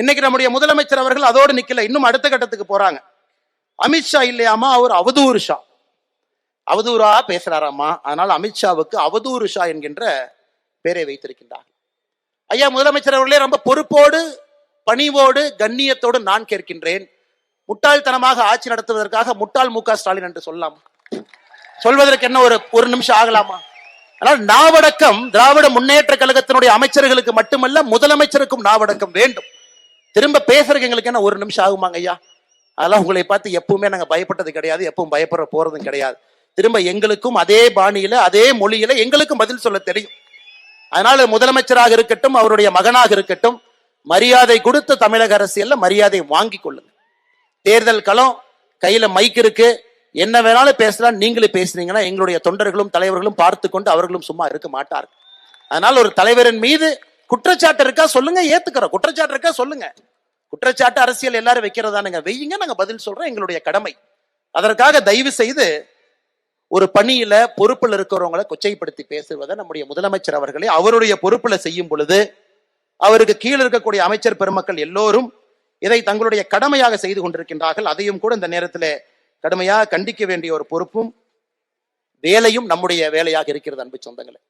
இன்னைக்கு நம்முடைய முதலமைச்சர் அவர்கள் அதோடு நிக்கல, இன்னும் அடுத்த கட்டத்துக்கு போறாங்க. அமித்ஷா இல்லையாமா, அவர் அவதூறு ஷா, அவதூறா பேசுறாராமா. அதனால அமித்ஷாவுக்கு அவதூறு ஷா என்கின்ற பெயரை வைத்திருக்கின்றார். ஐயா முதலமைச்சர் அவர்களே, ரொம்ப பொறுப்போடு பணிவோடு கண்ணியத்தோடு நான் கேட்கின்றேன், முட்டாள்தனமாக ஆட்சி நடத்துவதற்காக முட்டாள் மு க ஸ்டாலின் என்று சொல்லலாமா? சொல்வதற்கு என்ன ஒரு நிமிஷம் ஆகலாமா? ஆனால் நாவடக்கம் திராவிட முன்னேற்ற கழகத்தினுடைய அமைச்சர்களுக்கு மட்டுமல்ல, முதலமைச்சருக்கும் நாவடக்கம் வேண்டும். திரும்ப பேசுறதுக்கு எங்களுக்கு என்ன ஒரு நிமிஷம் ஆகுமாங்க ஐயா? அதெல்லாம் உங்களை பார்த்து எப்பவுமே நாங்க பயப்பட்டது கிடையாது, எப்பவும் பயப்பட போறதும் கிடையாது. திரும்ப எங்களுக்கும் அதே பாணியில அதே மொழியில எங்களுக்கும் பதில் சொல்ல தெரியும். அதனால முதலமைச்சராக இருக்கட்டும், அவருடைய மகனாக இருக்கட்டும், மரியாதை கொடுத்த தமிழக அரசியல்ல மரியாதை வாங்கி கொள்ளுங்க. தேர்தல் களம், கையில மைக் இருக்கு, என்ன வேணாலும் பேசலாம். நீங்களும் பேசுறீங்கன்னா எங்களுடைய தொண்டர்களும் தலைவர்களும் பார்த்து கொண்டு அவர்களும் சும்மா இருக்க மாட்டார்கள். அதனால ஒரு தலைவரின் மீது குற்றச்சாட்டு இருக்கா சொல்லுங்க, ஏத்துக்கிறோம். குற்றச்சாட்டு இருக்கா சொல்லுங்க. குற்றச்சாட்டு அரசியல் எல்லாரும் வைக்கிறதானுங்க, வெய்யுங்க, நாங்க பதில் சொல்றோம், எங்களுடைய கடமை. அதற்காக தயவு செய்து ஒரு பணியில பொறுப்புல இருக்கிறவங்களை கொச்சைப்படுத்தி பேசுவதை நம்முடைய முதலமைச்சர் அவர்களே அவருடைய பொறுப்புல செய்யும் பொழுது அவருக்கு கீழே இருக்கக்கூடிய அமைச்சர் பெருமக்கள் எல்லோரும் இதை தங்களுடைய கடமையாக செய்து கொண்டிருக்கின்றார்கள். அதையும் கூட இந்த நேரத்தில் கடுமையாக கண்டிக்க வேண்டிய ஒரு பொறுப்பும் வேலையும் நம்முடைய வேலையாக இருக்கிறது. அன்பு சொந்தங்களே.